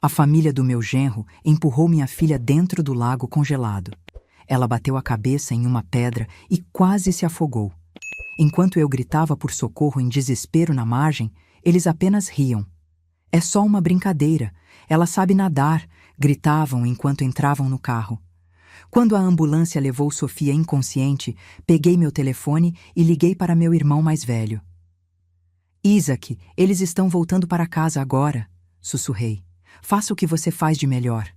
A família do meu genro empurrou minha filha dentro do lago congelado. Ela bateu a cabeça em uma pedra e quase se afogou. Enquanto eu gritava por socorro em desespero na margem, eles apenas riam. "É só uma brincadeira. Ela sabe nadar", gritavam enquanto entravam no carro. Quando a ambulância levou Sofia inconsciente, peguei meu telefone e liguei para meu irmão mais velho. "Isaac, eles estão voltando para casa agora", sussurrei. "Faça o que você faz de melhor."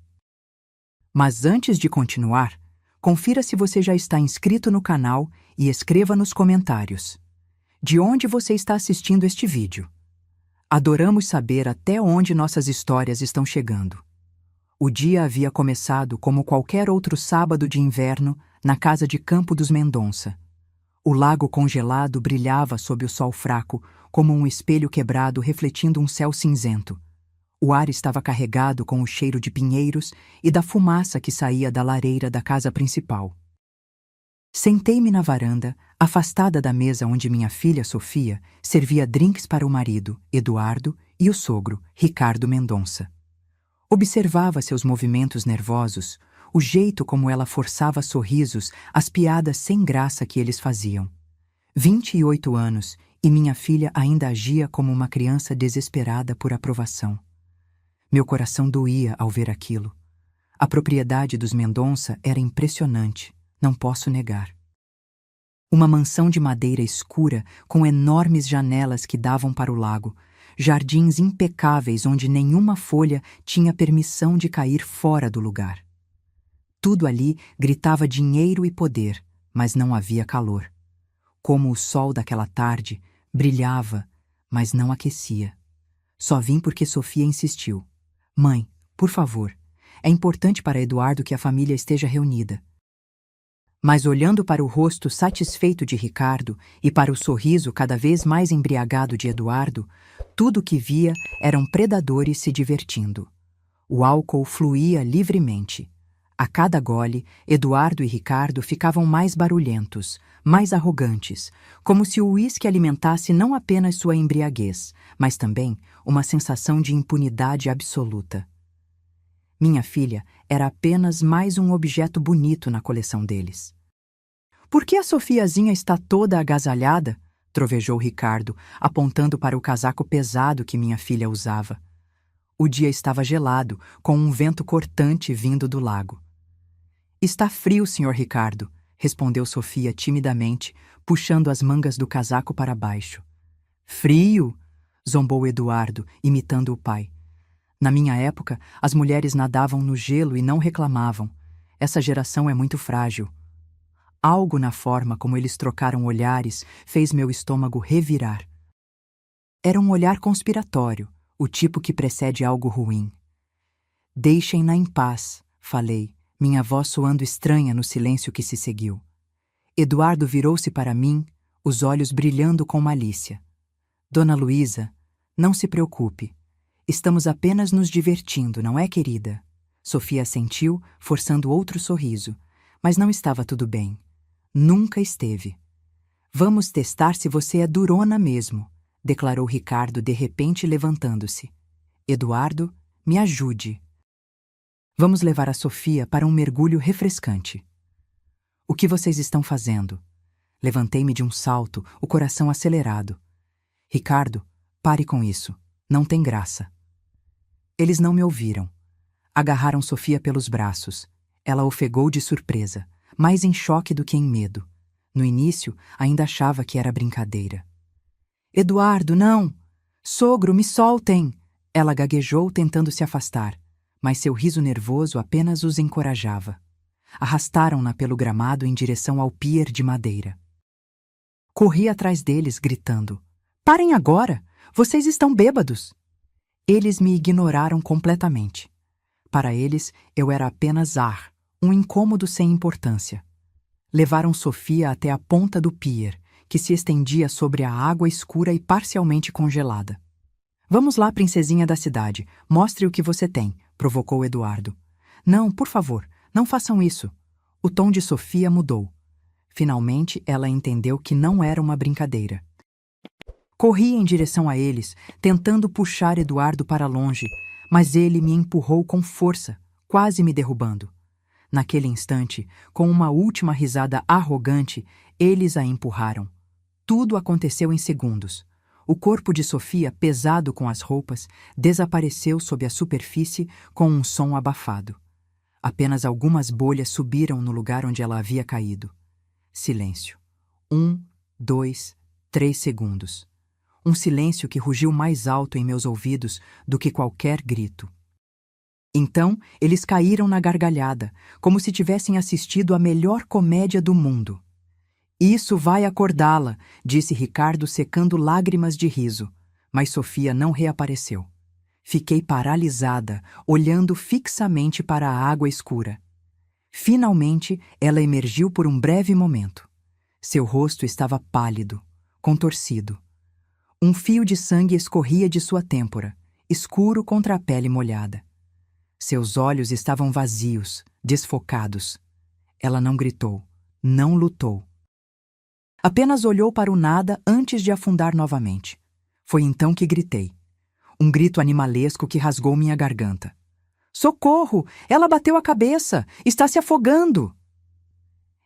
Mas antes de continuar, confira se você já está inscrito no canal e escreva nos comentários. De onde você está assistindo este vídeo? Adoramos saber até onde nossas histórias estão chegando. O dia havia começado como qualquer outro sábado de inverno na casa de campo dos Mendonça. O lago congelado brilhava sob o sol fraco, como um espelho quebrado refletindo um céu cinzento. O ar estava carregado com o cheiro de pinheiros e da fumaça que saía da lareira da casa principal. Sentei-me na varanda, afastada da mesa onde minha filha Sofia servia drinks para o marido, Eduardo, e o sogro, Ricardo Mendonça. Observava seus movimentos nervosos, o jeito como ela forçava sorrisos às piadas sem graça que eles faziam. 28 anos, e minha filha ainda agia como uma criança desesperada por aprovação. Meu coração doía ao ver aquilo. A propriedade dos Mendonça era impressionante, não posso negar. Uma mansão de madeira escura com enormes janelas que davam para o lago, jardins impecáveis onde nenhuma folha tinha permissão de cair fora do lugar. Tudo ali gritava dinheiro e poder, mas não havia calor. Como o sol daquela tarde, brilhava, mas não aquecia. Só vim porque Sofia insistiu. "Mãe, por favor, é importante para Eduardo que a família esteja reunida." Mas olhando para o rosto satisfeito de Ricardo e para o sorriso cada vez mais embriagado de Eduardo, tudo o que via eram predadores se divertindo. O álcool fluía livremente. A cada gole, Eduardo e Ricardo ficavam mais barulhentos, mais arrogantes, como se o uísque alimentasse não apenas sua embriaguez, mas também uma sensação de impunidade absoluta. Minha filha era apenas mais um objeto bonito na coleção deles. "Por que a Sofiazinha está toda agasalhada?" trovejou Ricardo, apontando para o casaco pesado que minha filha usava. O dia estava gelado, com um vento cortante vindo do lago. "Está frio, Sr. Ricardo", respondeu Sofia timidamente, puxando as mangas do casaco para baixo. "Frio?" zombou Eduardo, imitando o pai. "Na minha época, as mulheres nadavam no gelo e não reclamavam. Essa geração é muito frágil." Algo na forma como eles trocaram olhares fez meu estômago revirar. Era um olhar conspiratório, o tipo que precede algo ruim. "Deixem-na em paz", falei, minha voz soando estranha no silêncio que se seguiu. Eduardo virou-se para mim, os olhos brilhando com malícia. "Dona Luísa, não se preocupe. Estamos apenas nos divertindo, não é, querida?" Sofia assentiu, forçando outro sorriso, mas não estava tudo bem. Nunca esteve. "Vamos testar se você é durona mesmo", declarou Ricardo de repente levantando-se. "Eduardo, me ajude. Vamos levar a Sofia para um mergulho refrescante." "O que vocês estão fazendo?" Levantei-me de um salto, o coração acelerado. "Ricardo, pare com isso. Não tem graça." Eles não me ouviram. Agarraram Sofia pelos braços. Ela ofegou de surpresa, mais em choque do que em medo. No início, ainda achava que era brincadeira. "Eduardo, não! Sogro, me soltem!" Ela gaguejou tentando se afastar, mas seu riso nervoso apenas os encorajava. Arrastaram-na pelo gramado em direção ao pier de madeira. Corri atrás deles, gritando: "Parem agora! Vocês estão bêbados!" Eles me ignoraram completamente. Para eles, eu era apenas ar, um incômodo sem importância. Levaram Sofia até a ponta do pier, que se estendia sobre a água escura e parcialmente congelada. "Vamos lá, princesinha da cidade, mostre o que você tem", provocou Eduardo. "Não, por favor, não façam isso." O tom de Sofia mudou. Finalmente, ela entendeu que não era uma brincadeira. Corri em direção a eles, tentando puxar Eduardo para longe, mas ele me empurrou com força, quase me derrubando. Naquele instante, com uma última risada arrogante, eles a empurraram. Tudo aconteceu em segundos. O corpo de Sofia, pesado com as roupas, desapareceu sob a superfície com um som abafado. Apenas algumas bolhas subiram no lugar onde ela havia caído. Silêncio. 1, 2, 3 segundos. Um silêncio que rugiu mais alto em meus ouvidos do que qualquer grito. Então, eles caíram na gargalhada, como se tivessem assistido à melhor comédia do mundo. Isso vai acordá-la, disse Ricardo secando lágrimas de riso, mas Sofia não reapareceu. Fiquei paralisada, olhando fixamente para a água escura. Finalmente, ela emergiu por um breve momento. Seu rosto estava pálido, contorcido. Um fio de sangue escorria de sua têmpora, escuro contra a pele molhada. Seus olhos estavam vazios, desfocados. Ela não gritou, não lutou. Apenas olhou para o nada antes de afundar novamente. Foi então que gritei. Um grito animalesco que rasgou minha garganta. Socorro! Ela bateu a cabeça! Está se afogando!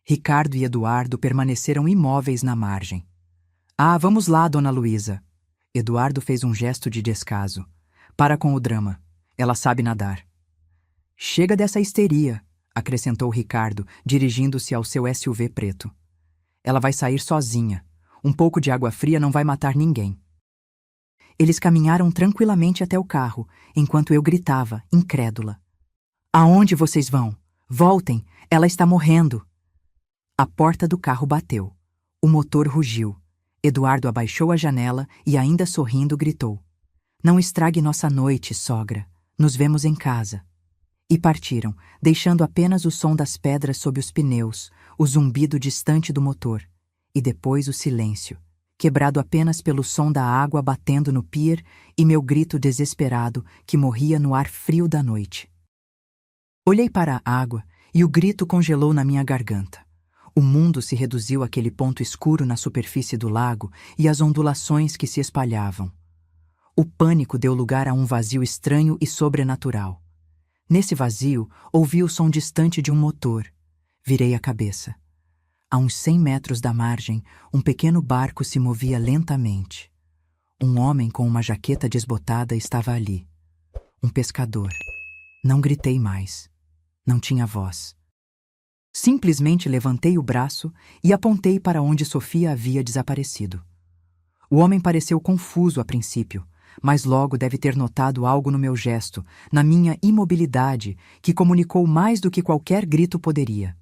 Ricardo e Eduardo permaneceram imóveis na margem. Ah, vamos lá, dona Luísa. Eduardo fez um gesto de descaso. Para com o drama. Ela sabe nadar. Chega dessa histeria, acrescentou Ricardo, dirigindo-se ao seu SUV preto. Ela vai sair sozinha. Um pouco de água fria não vai matar ninguém. Eles caminharam tranquilamente até o carro, enquanto eu gritava, incrédula. Aonde vocês vão? Voltem, ela está morrendo. A porta do carro bateu. O motor rugiu. Eduardo abaixou a janela e, ainda sorrindo, gritou. Não estrague nossa noite, sogra. Nos vemos em casa. E partiram, deixando apenas o som das pedras sob os pneus, o zumbido distante do motor, e depois o silêncio, quebrado apenas pelo som da água batendo no pier e meu grito desesperado que morria no ar frio da noite. Olhei para a água e o grito congelou na minha garganta. O mundo se reduziu àquele ponto escuro na superfície do lago e às ondulações que se espalhavam. O pânico deu lugar a um vazio estranho e sobrenatural. Nesse vazio, ouvi o som distante de um motor. Virei a cabeça. A uns 100 metros da margem, um pequeno barco se movia lentamente. Um homem com uma jaqueta desbotada estava ali. Um pescador. Não gritei mais. Não tinha voz. Simplesmente levantei o braço e apontei para onde Sofia havia desaparecido. O homem pareceu confuso a princípio, mas logo deve ter notado algo no meu gesto, na minha imobilidade, que comunicou mais do que qualquer grito poderia.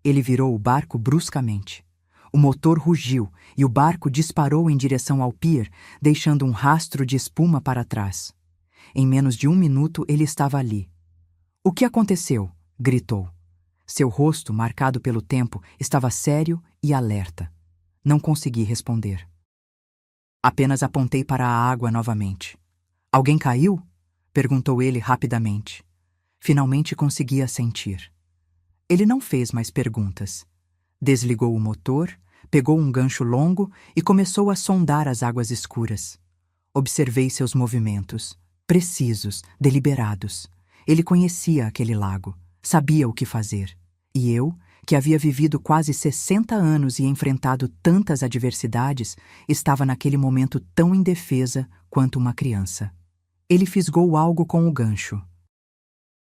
Ele virou o barco bruscamente. O motor rugiu e o barco disparou em direção ao pier, deixando um rastro de espuma para trás. Em menos de 1 minuto ele estava ali. O que aconteceu? Gritou. Seu rosto, marcado pelo tempo, estava sério e alerta. Não consegui responder. Apenas apontei para a água novamente. Alguém caiu? Perguntou ele rapidamente. Finalmente consegui assentir. Ele não fez mais perguntas. Desligou o motor, pegou um gancho longo e começou a sondar as águas escuras. Observei seus movimentos, precisos, deliberados. Ele conhecia aquele lago, sabia o que fazer. E eu, que havia vivido quase 60 anos e enfrentado tantas adversidades, estava naquele momento tão indefesa quanto uma criança. Ele fisgou algo com o gancho.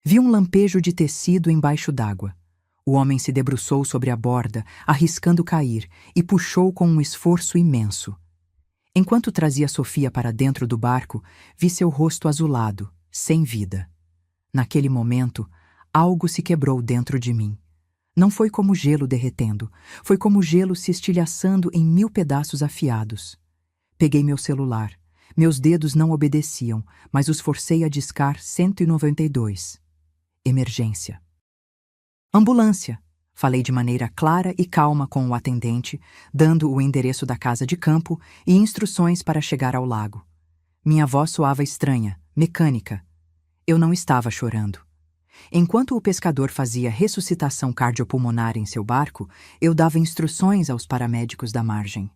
Vi um lampejo de tecido embaixo d'água. O homem se debruçou sobre a borda, arriscando cair, e puxou com um esforço imenso. Enquanto trazia Sofia para dentro do barco, vi seu rosto azulado, sem vida. Naquele momento, algo se quebrou dentro de mim. Não foi como gelo derretendo, foi como gelo se estilhaçando em 1000 pedaços afiados. Peguei meu celular. Meus dedos não obedeciam, mas os forcei a discar 192. Emergência. Ambulância. Falei de maneira clara e calma com o atendente, dando o endereço da casa de campo e instruções para chegar ao lago. Minha voz soava estranha, mecânica. Eu não estava chorando. Enquanto o pescador fazia ressuscitação cardiopulmonar em seu barco, eu dava instruções aos paramédicos da margem.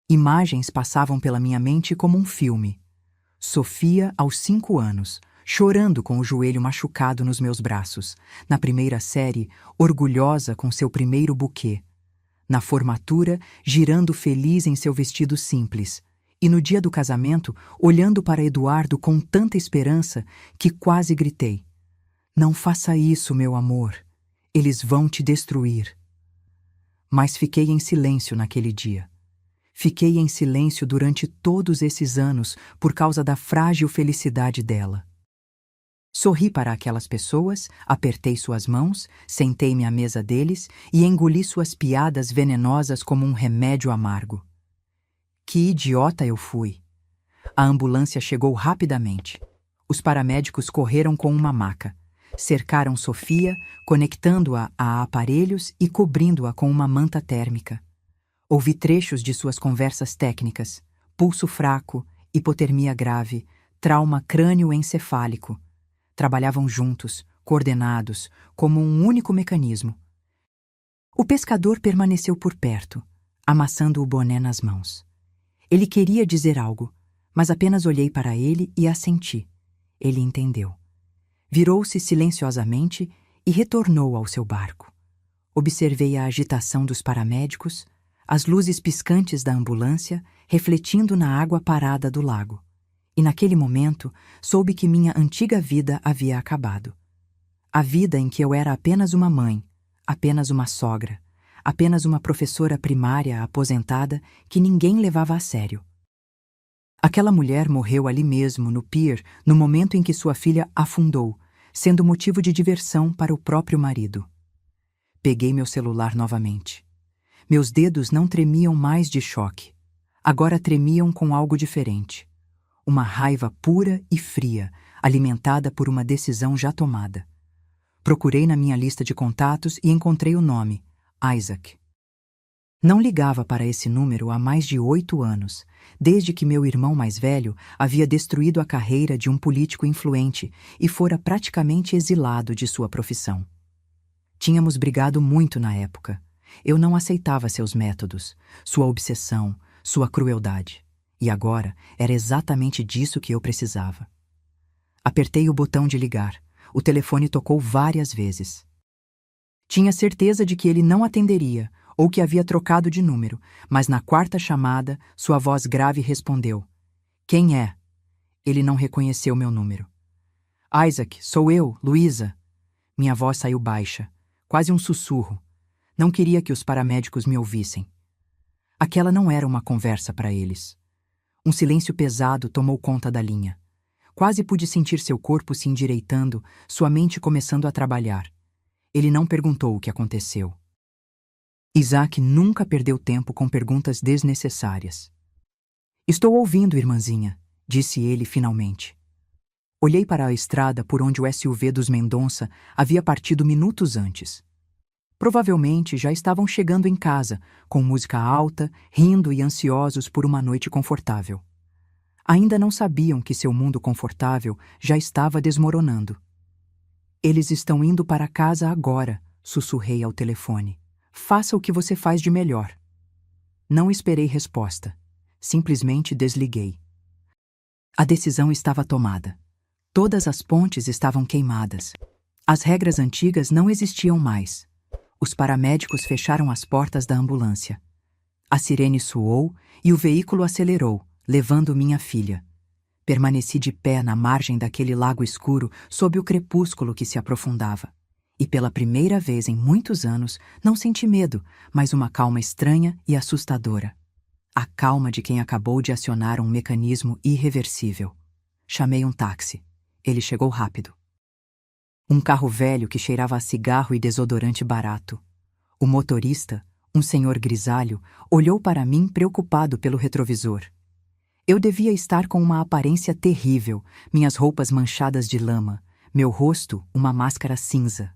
Imagens passavam pela minha mente como um filme. Sofia, aos 5 anos, chorando com o joelho machucado nos meus braços. Na primeira série, orgulhosa com seu primeiro buquê. Na formatura, girando feliz em seu vestido simples. E no dia do casamento, olhando para Eduardo com tanta esperança que quase gritei: "Não faça isso, meu amor. Eles vão te destruir." Mas fiquei em silêncio naquele dia. Fiquei em silêncio durante todos esses anos por causa da frágil felicidade dela. Sorri para aquelas pessoas, apertei suas mãos, sentei-me à mesa deles e engoli suas piadas venenosas como um remédio amargo. Que idiota eu fui! A ambulância chegou rapidamente. Os paramédicos correram com uma maca. Cercaram Sofia, conectando-a a aparelhos e cobrindo-a com uma manta térmica. Ouvi trechos de suas conversas técnicas: pulso fraco, hipotermia grave, trauma crânioencefálico. Trabalhavam juntos, coordenados, como um único mecanismo. O pescador permaneceu por perto, amassando o boné nas mãos. Ele queria dizer algo, mas apenas olhei para ele e assenti. Ele entendeu. Virou-se silenciosamente e retornou ao seu barco. Observei a agitação dos paramédicos, as luzes piscantes da ambulância refletindo na água parada do lago. E naquele momento soube que minha antiga vida havia acabado. A vida em que eu era apenas uma mãe, apenas uma sogra, apenas uma professora primária aposentada que ninguém levava a sério. Aquela mulher morreu ali mesmo, no pier, no momento em que sua filha afundou, sendo motivo de diversão para o próprio marido. Peguei meu celular novamente. Meus dedos não tremiam mais de choque. Agora tremiam com algo diferente. Uma raiva pura e fria, alimentada por uma decisão já tomada. Procurei na minha lista de contatos e encontrei o nome: Isaac. Não ligava para esse número há mais de 8 anos, desde que meu irmão mais velho havia destruído a carreira de um político influente e fora praticamente exilado de sua profissão. Tínhamos brigado muito na época. Eu não aceitava seus métodos, sua obsessão, sua crueldade. E agora era exatamente disso que eu precisava. Apertei o botão de ligar. O telefone tocou várias vezes. Tinha certeza de que ele não atenderia ou que havia trocado de número, mas na 4ª chamada, sua voz grave respondeu: "Quem é?" Ele não reconheceu meu número. "Isaac, sou eu, Luísa." Minha voz saiu baixa, quase um sussurro. Não queria que os paramédicos me ouvissem. Aquela não era uma conversa para eles. Um silêncio pesado tomou conta da linha. Quase pude sentir seu corpo se endireitando, sua mente começando a trabalhar. Ele não perguntou o que aconteceu. Isaac nunca perdeu tempo com perguntas desnecessárias. "Estou ouvindo, irmãzinha", disse ele finalmente. Olhei para a estrada por onde o SUV dos Mendonça havia partido minutos antes. Provavelmente já estavam chegando em casa, com música alta, rindo e ansiosos por uma noite confortável. Ainda não sabiam que seu mundo confortável já estava desmoronando. "Eles estão indo para casa agora", sussurrei ao telefone. "Faça o que você faz de melhor." Não esperei resposta. Simplesmente desliguei. A decisão estava tomada. Todas as pontes estavam queimadas. As regras antigas não existiam mais. Os paramédicos fecharam as portas da ambulância. A sirene soou e o veículo acelerou, levando minha filha. Permaneci de pé na margem daquele lago escuro sob o crepúsculo que se aprofundava. E pela primeira vez em muitos anos não senti medo, mas uma calma estranha e assustadora. A calma de quem acabou de acionar um mecanismo irreversível. Chamei um táxi. Ele chegou rápido. Um carro velho que cheirava a cigarro e desodorante barato. O motorista, um senhor grisalho, olhou para mim preocupado pelo retrovisor. Eu devia estar com uma aparência terrível, minhas roupas manchadas de lama, meu rosto uma máscara cinza.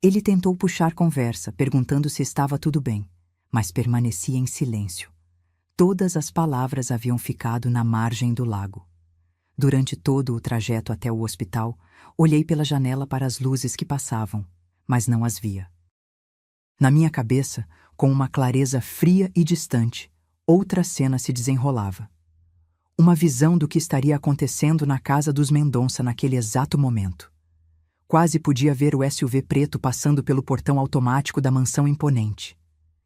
Ele tentou puxar conversa, perguntando se estava tudo bem, mas permanecia em silêncio. Todas as palavras haviam ficado na margem do lago. Durante todo o trajeto até o hospital, olhei pela janela para as luzes que passavam, mas não as via. Na minha cabeça, com uma clareza fria e distante, outra cena se desenrolava. uma visão do que estaria acontecendo na casa dos Mendonça naquele exato momento. Quase podia ver o SUV preto passando pelo portão automático da mansão imponente.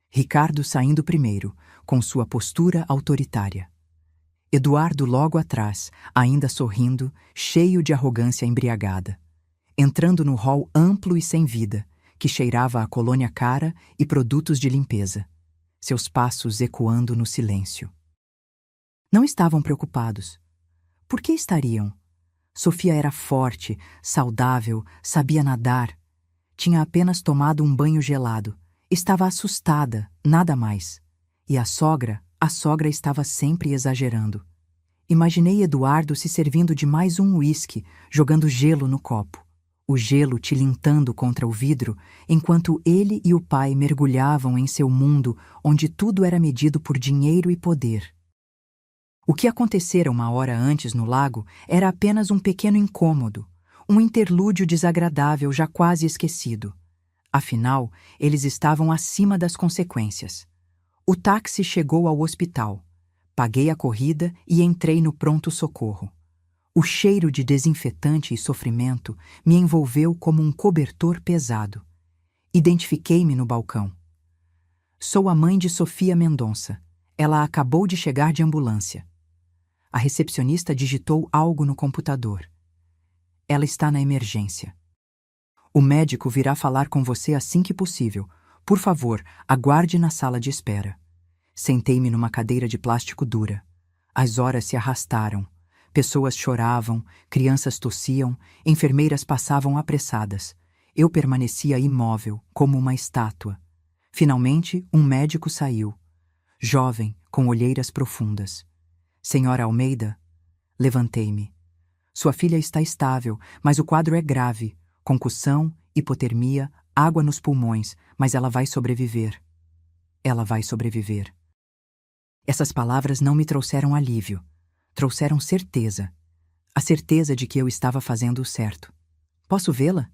Ricardo saindo primeiro, com sua postura autoritária. Eduardo logo atrás, ainda sorrindo, cheio de arrogância embriagada. Entrando no hall amplo e sem vida, que cheirava a colônia cara e produtos de limpeza. Seus passos ecoando no silêncio. Não estavam preocupados. Por que estariam? Sofia era forte, saudável, sabia nadar. Tinha apenas tomado um banho gelado. Estava assustada, nada mais. E a sogra estava sempre exagerando. Imaginei Eduardo se servindo de mais um uísque, jogando gelo no copo. O gelo tilintando contra o vidro, enquanto ele e o pai mergulhavam em seu mundo onde tudo era medido por dinheiro e poder. O que acontecera uma hora antes no lago era apenas um pequeno incômodo, um interlúdio desagradável já quase esquecido. Afinal, eles estavam acima das consequências. O táxi chegou ao hospital. Paguei a corrida e entrei no pronto-socorro. O cheiro de desinfetante e sofrimento me envolveu como um cobertor pesado. Identifiquei-me no balcão. Sou a mãe de Sofia Mendonça. Ela acabou de chegar de ambulância. A recepcionista digitou algo no computador. Ela está na emergência. O médico virá falar com você assim que possível. Por favor, aguarde na sala de espera. Sentei-me numa cadeira de plástico dura. As horas se arrastaram. Pessoas choravam, crianças tossiam, enfermeiras passavam apressadas. Eu permanecia imóvel, como uma estátua. Finalmente, um médico saiu. Jovem, com olheiras profundas. Senhora Almeida? Levantei-me. Sua filha está estável, mas o quadro é grave. Concussão, hipotermia, água nos pulmões, mas ela vai sobreviver. Ela vai sobreviver. Essas palavras não me trouxeram alívio. Trouxeram certeza. A certeza de que eu estava fazendo o certo. Posso vê-la?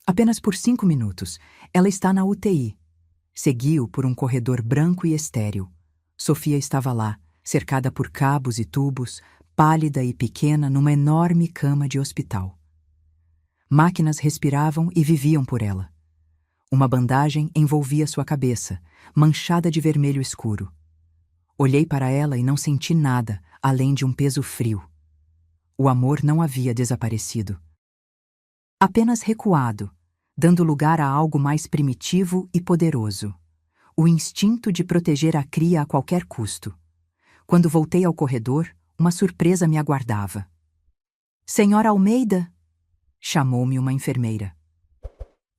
Apenas por 5 minutos. Ela está na UTI. Segui-o por um corredor branco e estéril. Sofia estava lá, cercada por cabos e tubos, pálida e pequena numa enorme cama de hospital. Máquinas respiravam e viviam por ela. Uma bandagem envolvia sua cabeça, manchada de vermelho escuro. Olhei para ela e não senti nada, além de um peso frio. O amor não havia desaparecido. Apenas recuado, dando lugar a algo mais primitivo e poderoso. O instinto de proteger a cria a qualquer custo. Quando voltei ao corredor, uma surpresa me aguardava. Senhora Almeida? Chamou-me uma enfermeira.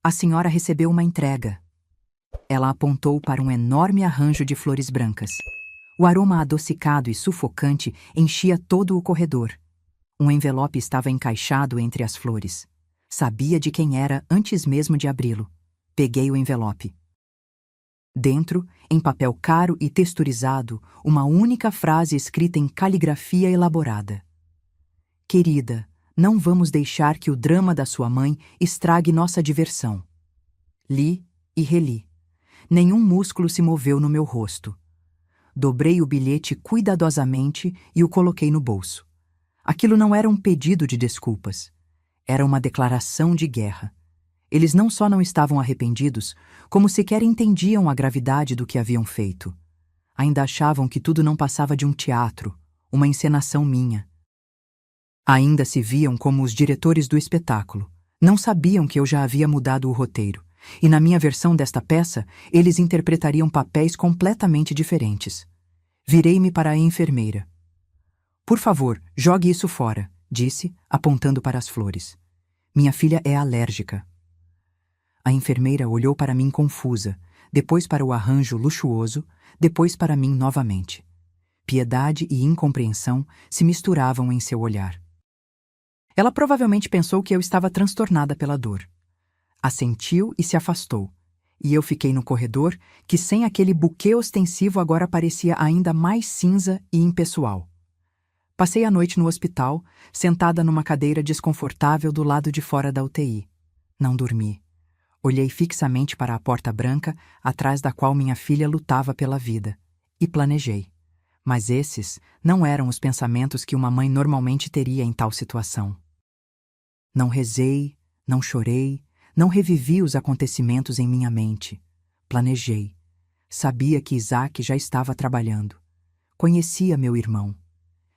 A senhora recebeu uma entrega. Ela apontou para um enorme arranjo de flores brancas. O aroma adocicado e sufocante enchia todo o corredor. Um envelope estava encaixado entre as flores. Sabia de quem era antes mesmo de abri-lo. Peguei o envelope. Dentro, em papel caro e texturizado, uma única frase escrita em caligrafia elaborada. Querida, não vamos deixar que o drama da sua mãe estrague nossa diversão. Li e reli. Nenhum músculo se moveu no meu rosto. Dobrei o bilhete cuidadosamente e o coloquei no bolso. Aquilo não era um pedido de desculpas. Era uma declaração de guerra. Eles não só não estavam arrependidos, como sequer entendiam a gravidade do que haviam feito. Ainda achavam que tudo não passava de um teatro, uma encenação minha. Ainda se viam como os diretores do espetáculo. Não sabiam que eu já havia mudado o roteiro. E na minha versão desta peça, eles interpretariam papéis completamente diferentes. Virei-me para a enfermeira. Por favor, jogue isso fora, disse, apontando para as flores. Minha filha é alérgica. A enfermeira olhou para mim confusa, depois para o arranjo luxuoso, depois para mim novamente. Piedade e incompreensão se misturavam em seu olhar. Ela provavelmente pensou que eu estava transtornada pela dor. Assentiu e se afastou, e eu fiquei no corredor, que sem aquele buquê ostensivo agora parecia ainda mais cinza e impessoal. Passei a noite no hospital, sentada numa cadeira desconfortável do lado de fora da UTI. Não dormi. Olhei fixamente para a porta branca, atrás da qual minha filha lutava pela vida, e planejei. Mas esses não eram os pensamentos que uma mãe normalmente teria em tal situação. Não rezei, não chorei, não revivi os acontecimentos em minha mente. Planejei. Sabia que Isaac já estava trabalhando. Conhecia meu irmão.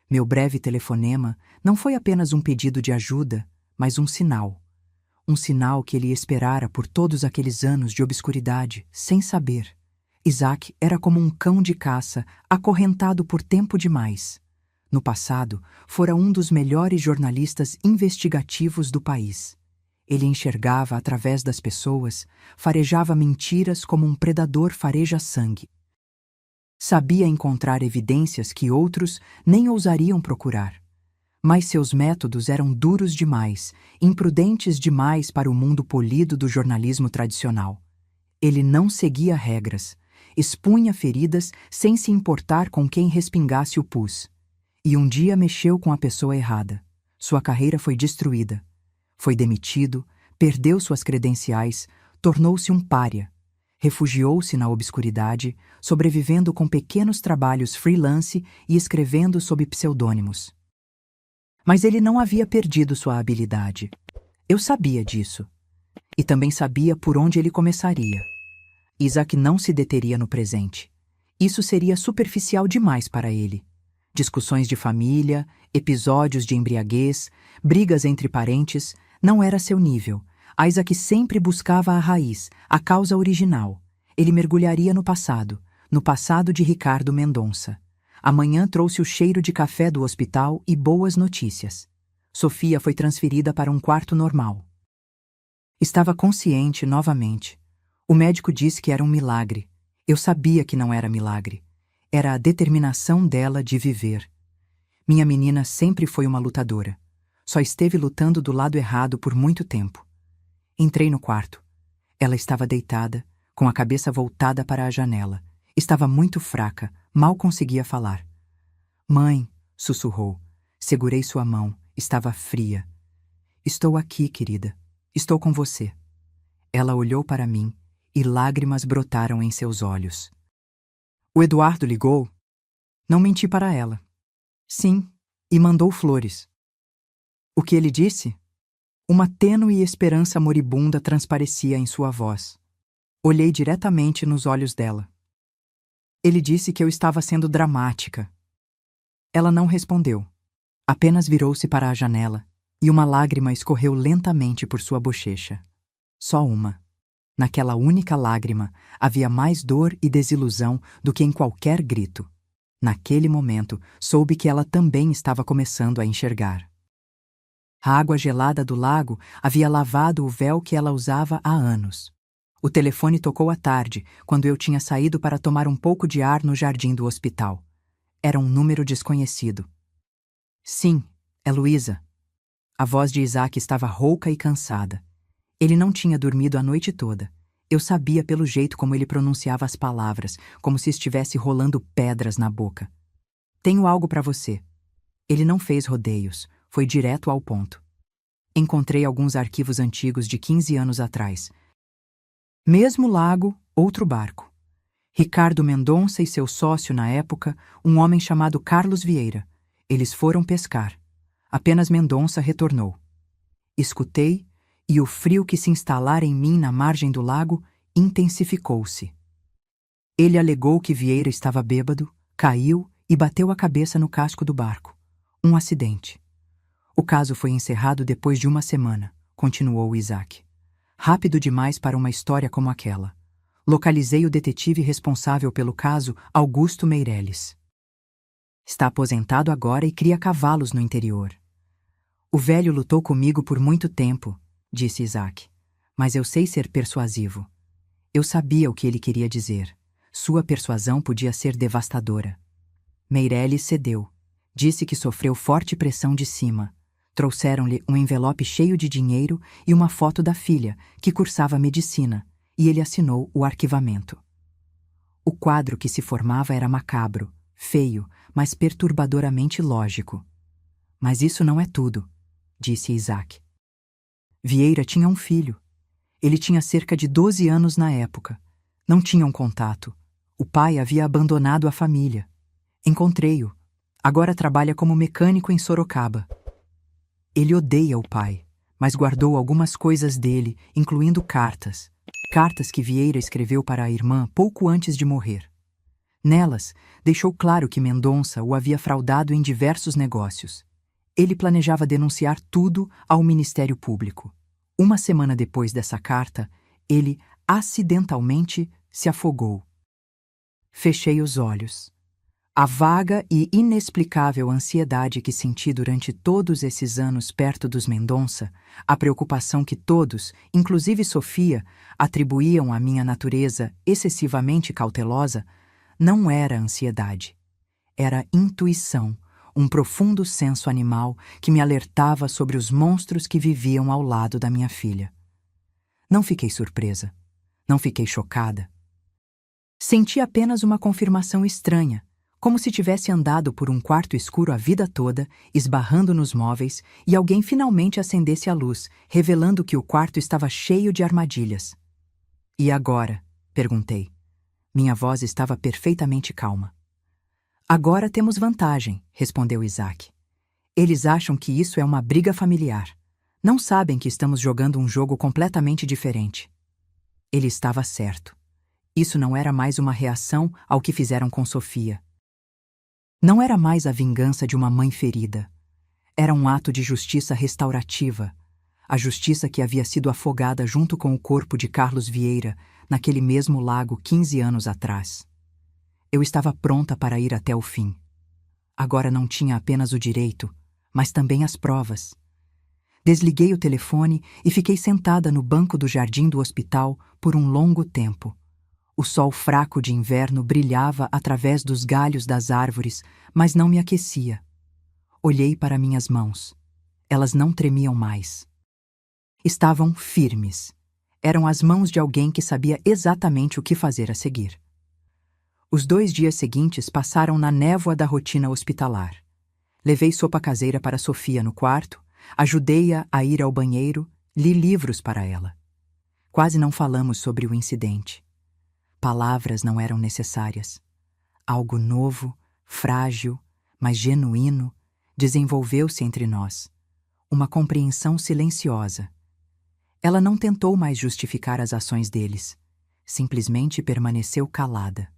Meu breve telefonema não foi apenas um pedido de ajuda, mas um sinal. Um sinal que ele esperara por todos aqueles anos de obscuridade, sem saber. Isaac era como um cão de caça, acorrentado por tempo demais. No passado, fora um dos melhores jornalistas investigativos do país. Ele enxergava através das pessoas, farejava mentiras como um predador fareja sangue. Sabia encontrar evidências que outros nem ousariam procurar. Mas seus métodos eram duros demais, imprudentes demais para o mundo polido do jornalismo tradicional. Ele não seguia regras, expunha feridas sem se importar com quem respingasse o pus. E um dia mexeu com a pessoa errada. Sua carreira foi destruída. Foi demitido, perdeu suas credenciais, tornou-se um pária. Refugiou-se na obscuridade, sobrevivendo com pequenos trabalhos freelance e escrevendo sob pseudônimos. Mas ele não havia perdido sua habilidade. Eu sabia disso. E também sabia por onde ele começaria. Isaac não se deteria no presente. Isso seria superficial demais para ele. Discussões de família, episódios de embriaguez, brigas entre parentes, não era seu nível. Isaac sempre buscava a raiz, a causa original. Ele mergulharia no passado de Ricardo Mendonça. Amanhã trouxe o cheiro de café do hospital e boas notícias. Sofia foi transferida para um quarto normal. Estava consciente novamente. O médico disse que era um milagre. Eu sabia que não era milagre. Era a determinação dela de viver. Minha menina sempre foi uma lutadora. Só esteve lutando do lado errado por muito tempo. Entrei no quarto. Ela estava deitada, com a cabeça voltada para a janela. Estava muito fraca, mal conseguia falar. Mãe, sussurrou. Segurei sua mão, estava fria. Estou aqui, querida. Estou com você. Ela olhou para mim e lágrimas brotaram em seus olhos. O Eduardo ligou? Não menti para ela. Sim, e mandou flores. O que ele disse? Uma tênue esperança moribunda transparecia em sua voz. Olhei diretamente nos olhos dela. Ele disse que eu estava sendo dramática. Ela não respondeu. Apenas virou-se para a janela e uma lágrima escorreu lentamente por sua bochecha. Só uma. Naquela única lágrima havia mais dor e desilusão do que em qualquer grito. Naquele momento, soube que ela também estava começando a enxergar. A água gelada do lago havia lavado o véu que ela usava há anos. O telefone tocou à tarde, quando eu tinha saído para tomar um pouco de ar no jardim do hospital. Era um número desconhecido. Sim, é Luísa. A voz de Isaac estava rouca e cansada. Ele não tinha dormido a noite toda. Eu sabia pelo jeito como ele pronunciava as palavras, como se estivesse rolando pedras na boca. Tenho algo para você. Ele não fez rodeios, foi direto ao ponto. Encontrei alguns arquivos antigos de 15 anos atrás. Mesmo lago, outro barco. Ricardo Mendonça e seu sócio na época, um homem chamado Carlos Vieira. Eles foram pescar. Apenas Mendonça retornou. Escutei, e o frio que se instalara em mim na margem do lago intensificou-se. Ele alegou que Vieira estava bêbado, caiu e bateu a cabeça no casco do barco. Um acidente. O caso foi encerrado depois de uma semana, continuou Isaac. Rápido demais para uma história como aquela. Localizei o detetive responsável pelo caso, Augusto Meirelles. Está aposentado agora e cria cavalos no interior. O velho lutou comigo por muito tempo, disse Isaac. Mas eu sei ser persuasivo. Eu sabia o que ele queria dizer. Sua persuasão podia ser devastadora. Meirelles cedeu. Disse que sofreu forte pressão de cima. Trouxeram-lhe um envelope cheio de dinheiro e uma foto da filha, que cursava medicina, e ele assinou o arquivamento. O quadro que se formava era macabro, feio, mas perturbadoramente lógico. Mas isso não é tudo, disse Isaac. Vieira tinha um filho. Ele tinha cerca de 12 anos na época. Não tinham contato. O pai havia abandonado a família. Encontrei-o. Agora trabalha como mecânico em Sorocaba. Ele odeia o pai, mas guardou algumas coisas dele, incluindo cartas. Cartas que Vieira escreveu para a irmã pouco antes de morrer. Nelas, deixou claro que Mendonça o havia fraudado em diversos negócios. Ele planejava denunciar tudo ao Ministério Público. Uma semana depois dessa carta, ele acidentalmente se afogou. Fechei os olhos. A vaga e inexplicável ansiedade que senti durante todos esses anos perto dos Mendonça, a preocupação que todos, inclusive Sofia, atribuíam à minha natureza excessivamente cautelosa, não era ansiedade. Era intuição, um profundo senso animal que me alertava sobre os monstros que viviam ao lado da minha filha. Não fiquei surpresa. Não fiquei chocada. Senti apenas uma confirmação estranha, como se tivesse andado por um quarto escuro a vida toda, esbarrando nos móveis, e alguém finalmente acendesse a luz, revelando que o quarto estava cheio de armadilhas. E agora? Perguntei. Minha voz estava perfeitamente calma. Agora temos vantagem, respondeu Isaac. Eles acham que isso é uma briga familiar. Não sabem que estamos jogando um jogo completamente diferente. Ele estava certo. Isso não era mais uma reação ao que fizeram com Sofia. Não era mais a vingança de uma mãe ferida. Era um ato de justiça restaurativa. A justiça que havia sido afogada junto com o corpo de Carlos Vieira naquele mesmo lago 15 anos atrás. Eu estava pronta para ir até o fim. Agora não tinha apenas o direito, mas também as provas. Desliguei o telefone e fiquei sentada no banco do jardim do hospital por um longo tempo. O sol fraco de inverno brilhava através dos galhos das árvores, mas não me aquecia. Olhei para minhas mãos. Elas não tremiam mais. Estavam firmes. Eram as mãos de alguém que sabia exatamente o que fazer a seguir. Os 2 dias seguintes passaram na névoa da rotina hospitalar. Levei sopa caseira para Sofia no quarto, ajudei-a a ir ao banheiro, li livros para ela. Quase não falamos sobre o incidente. Palavras não eram necessárias. Algo novo, frágil, mas genuíno, desenvolveu-se entre nós. Uma compreensão silenciosa. Ela não tentou mais justificar as ações deles. Simplesmente permaneceu calada.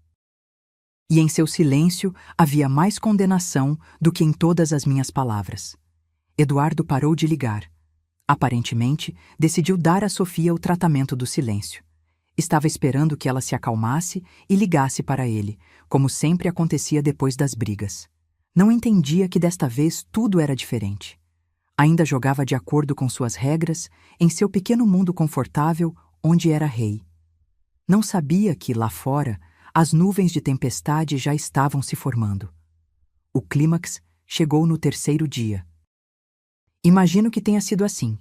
E em seu silêncio havia mais condenação do que em todas as minhas palavras. Eduardo parou de ligar. Aparentemente, decidiu dar a Sofia o tratamento do silêncio. Estava esperando que ela se acalmasse e ligasse para ele, como sempre acontecia depois das brigas. Não entendia que desta vez tudo era diferente. Ainda jogava de acordo com suas regras, em seu pequeno mundo confortável, onde era rei. Não sabia que, lá fora, as nuvens de tempestade já estavam se formando. O clímax chegou no 3º dia. Imagino que tenha sido assim.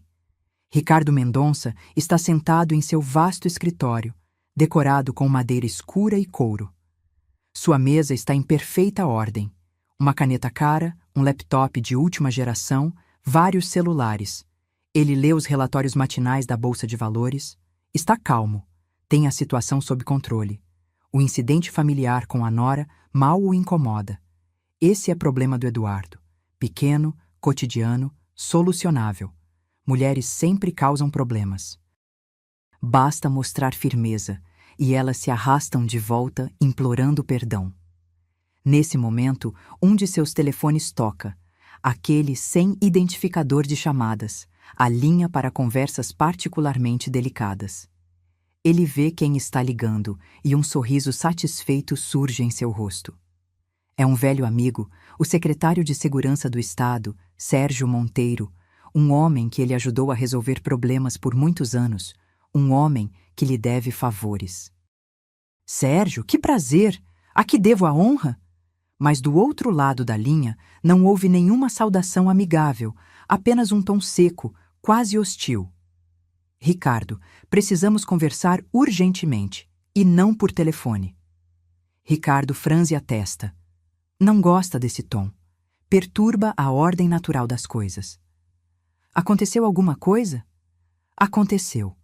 Ricardo Mendonça está sentado em seu vasto escritório, decorado com madeira escura e couro. Sua mesa está em perfeita ordem. Uma caneta cara, um laptop de última geração, vários celulares. Ele lê os relatórios matinais da Bolsa de Valores. Está calmo. Tem a situação sob controle. O incidente familiar com a nora mal o incomoda. Esse é problema do Eduardo. Pequeno, cotidiano, solucionável. Mulheres sempre causam problemas. Basta mostrar firmeza, e elas se arrastam de volta implorando perdão. Nesse momento, um de seus telefones toca, aquele sem identificador de chamadas, a linha para conversas particularmente delicadas. Ele vê quem está ligando e um sorriso satisfeito surge em seu rosto. É um velho amigo, o secretário de Segurança do Estado, Sérgio Monteiro, um homem que ele ajudou a resolver problemas por muitos anos, um homem que lhe deve favores. Sérgio, que prazer! A que devo a honra? Mas do outro lado da linha não houve nenhuma saudação amigável, apenas um tom seco, quase hostil. Ricardo, precisamos conversar urgentemente, e não por telefone. Ricardo franze a testa. Não gosta desse tom. Perturba a ordem natural das coisas. Aconteceu alguma coisa? Aconteceu.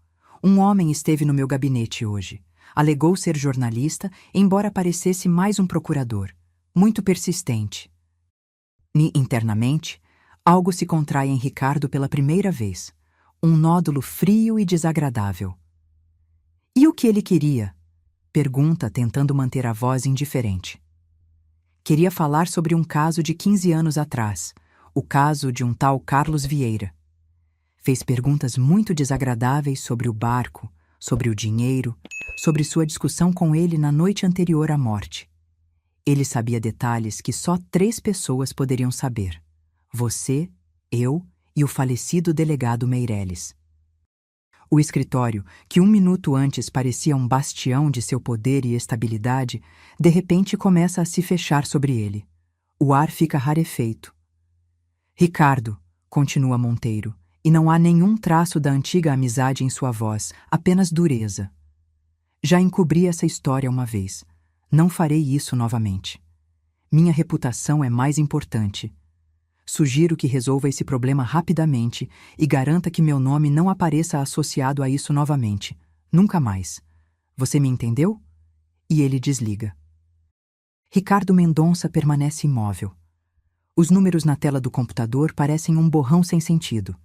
Um homem esteve no meu gabinete hoje. Alegou ser jornalista, embora parecesse mais um procurador. muito persistente. Internamente, algo se contrai em Ricardo pela primeira vez. Um nódulo frio e desagradável. E o que ele queria? Pergunta, tentando manter a voz indiferente. Queria falar sobre um caso de 15 anos atrás, o caso de um tal Carlos Vieira. Fez perguntas muito desagradáveis sobre o barco, sobre o dinheiro, sobre sua discussão com ele na noite anterior à morte. Ele sabia detalhes que só 3 pessoas poderiam saber: você, eu e o falecido delegado Meireles. O escritório, que 1 minuto antes parecia um bastião de seu poder e estabilidade, de repente começa a se fechar sobre ele. O ar fica rarefeito. Ricardo, continua Monteiro, e não há nenhum traço da antiga amizade em sua voz, apenas dureza. Já encobri essa história uma vez. Não farei isso novamente. Minha reputação é mais importante. Sugiro que resolva esse problema rapidamente e garanta que meu nome não apareça associado a isso novamente. Nunca mais. Você me entendeu? E ele desliga. Ricardo Mendonça permanece imóvel. Os números na tela do computador parecem um borrão sem sentido.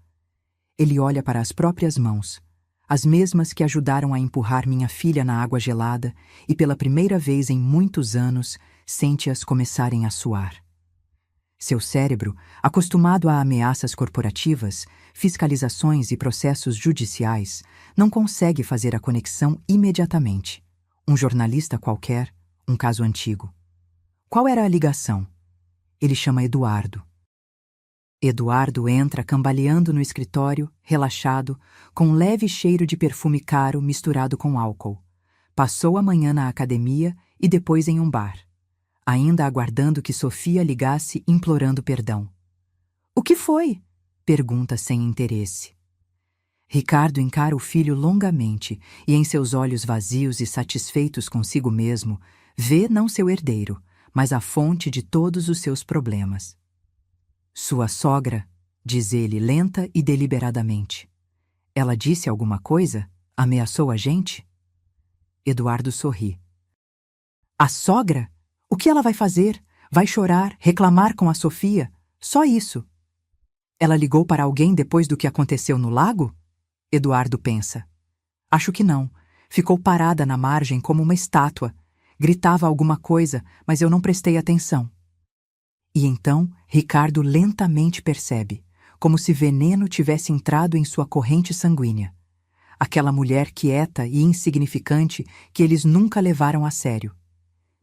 Ele olha para as próprias mãos, as mesmas que ajudaram a empurrar minha filha na água gelada, e pela primeira vez em muitos anos sente-as começarem a suar. Seu cérebro, acostumado a ameaças corporativas, fiscalizações e processos judiciais, não consegue fazer a conexão imediatamente. Um jornalista qualquer, um caso antigo. Qual era a ligação? Ele chama Eduardo. Eduardo entra cambaleando no escritório, relaxado, com um leve cheiro de perfume caro misturado com álcool. Passou a manhã na academia e depois em um bar, ainda aguardando que Sofia ligasse implorando perdão. O que foi? Pergunta sem interesse. Ricardo encara o filho longamente e em seus olhos vazios e satisfeitos consigo mesmo, vê não seu herdeiro, mas a fonte de todos os seus problemas. Sua sogra, diz ele lenta e deliberadamente. Ela disse alguma coisa? Ameaçou a gente? Eduardo sorri. A sogra? O que ela vai fazer? Vai chorar, reclamar com a Sofia? Só isso. Ela ligou para alguém depois do que aconteceu no lago? Eduardo pensa. Acho que não. Ficou parada na margem como uma estátua. Gritava alguma coisa, mas eu não prestei atenção. E então, Ricardo lentamente percebe, como se veneno tivesse entrado em sua corrente sanguínea. Aquela mulher quieta e insignificante que eles nunca levaram a sério.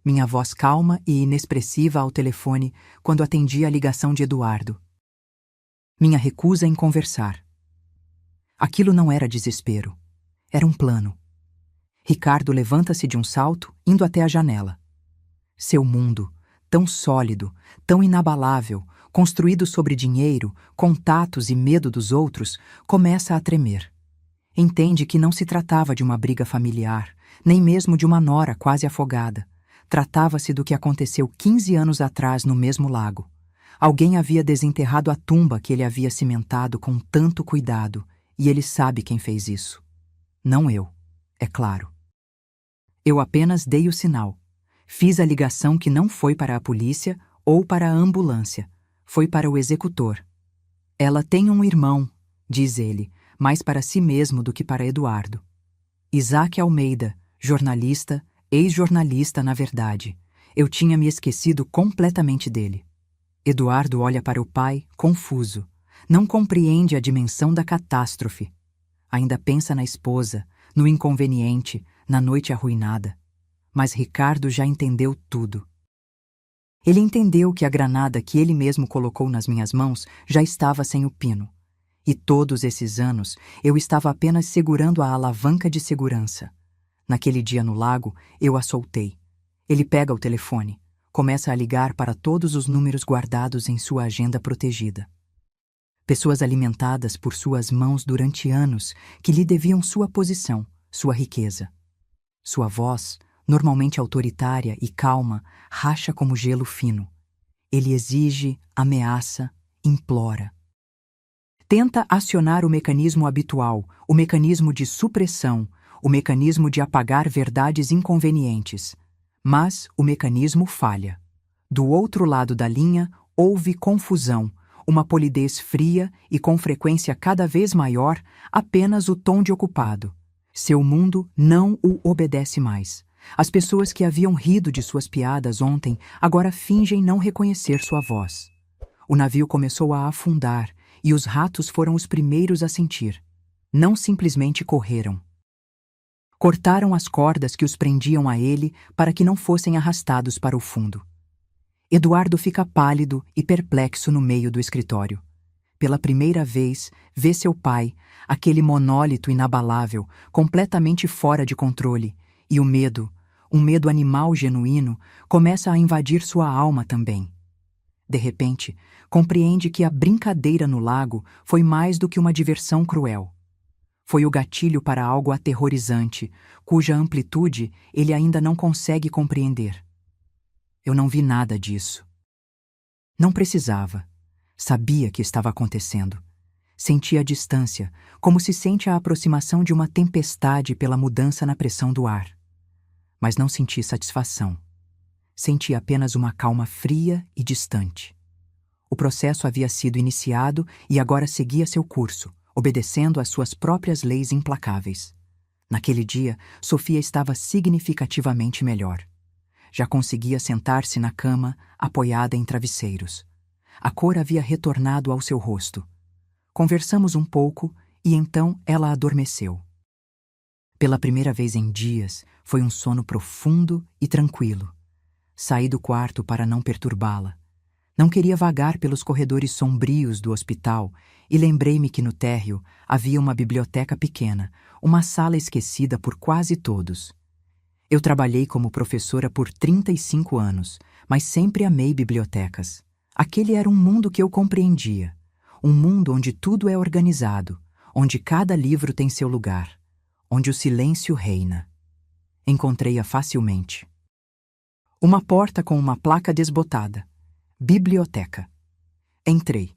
Minha voz calma e inexpressiva ao telefone quando atendi a ligação de Eduardo. Minha recusa em conversar. Aquilo não era desespero. Era um plano. Ricardo levanta-se de um salto, indo até a janela. Seu mundo, tão sólido, tão inabalável, construído sobre dinheiro, contatos e medo dos outros, começa a tremer. Entende que não se tratava de uma briga familiar, nem mesmo de uma nora quase afogada. Tratava-se do que aconteceu 15 anos atrás no mesmo lago. Alguém havia desenterrado a tumba que ele havia cimentado com tanto cuidado, e ele sabe quem fez isso. Não eu, é claro. Eu apenas dei o sinal. Fiz a ligação que não foi para a polícia ou para a ambulância. Foi para o executor. Ela tem um irmão, diz ele, mais para si mesmo do que para Eduardo. Isaac Almeida, jornalista, ex-jornalista na verdade. Eu tinha me esquecido completamente dele. Eduardo olha para o pai, confuso. Não compreende a dimensão da catástrofe. Ainda pensa na esposa, no inconveniente, na noite arruinada. Mas Ricardo já entendeu tudo. Ele entendeu que a granada que ele mesmo colocou nas minhas mãos já estava sem o pino. E todos esses anos eu estava apenas segurando a alavanca de segurança. Naquele dia no lago, eu a soltei. Ele pega o telefone, começa a ligar para todos os números guardados em sua agenda protegida. Pessoas alimentadas por suas mãos durante anos que lhe deviam sua posição, sua riqueza. Sua voz, normalmente autoritária e calma, racha como gelo fino. Ele exige, ameaça, implora. Tenta acionar o mecanismo habitual, o mecanismo de supressão, o mecanismo de apagar verdades inconvenientes. Mas o mecanismo falha. Do outro lado da linha, houve confusão, uma polidez fria e com frequência cada vez maior, apenas o tom de ocupado. Seu mundo não o obedece mais. As pessoas que haviam rido de suas piadas ontem agora fingem não reconhecer sua voz. O navio começou a afundar e os ratos foram os primeiros a sentir. Não simplesmente correram. Cortaram as cordas que os prendiam a ele para que não fossem arrastados para o fundo. Eduardo fica pálido e perplexo no meio do escritório. Pela primeira vez, vê seu pai, aquele monólito inabalável, completamente fora de controle, e o medo, um medo animal genuíno, começa a invadir sua alma também. De repente, compreende que a brincadeira no lago foi mais do que uma diversão cruel. Foi o gatilho para algo aterrorizante, cuja amplitude ele ainda não consegue compreender. Eu não vi nada disso. Não precisava. Sabia que estava acontecendo. Sentia a distância, como se sente a aproximação de uma tempestade pela mudança na pressão do ar. Mas não senti satisfação. Senti apenas uma calma fria e distante. O processo havia sido iniciado e agora seguia seu curso, obedecendo às suas próprias leis implacáveis. Naquele dia, Sofia estava significativamente melhor. Já conseguia sentar-se na cama, apoiada em travesseiros. A cor havia retornado ao seu rosto. Conversamos um pouco e então ela adormeceu. Pela primeira vez em dias, foi um sono profundo e tranquilo. Saí do quarto para não perturbá-la. Não queria vagar pelos corredores sombrios do hospital e lembrei-me que no térreo havia uma biblioteca pequena, uma sala esquecida por quase todos. Eu trabalhei como professora por 35 anos, mas sempre amei bibliotecas. Aquele era um mundo que eu compreendia. Um mundo onde tudo é organizado, onde cada livro tem seu lugar, onde o silêncio reina. Encontrei-a facilmente. Uma porta com uma placa desbotada. Biblioteca. Entrei.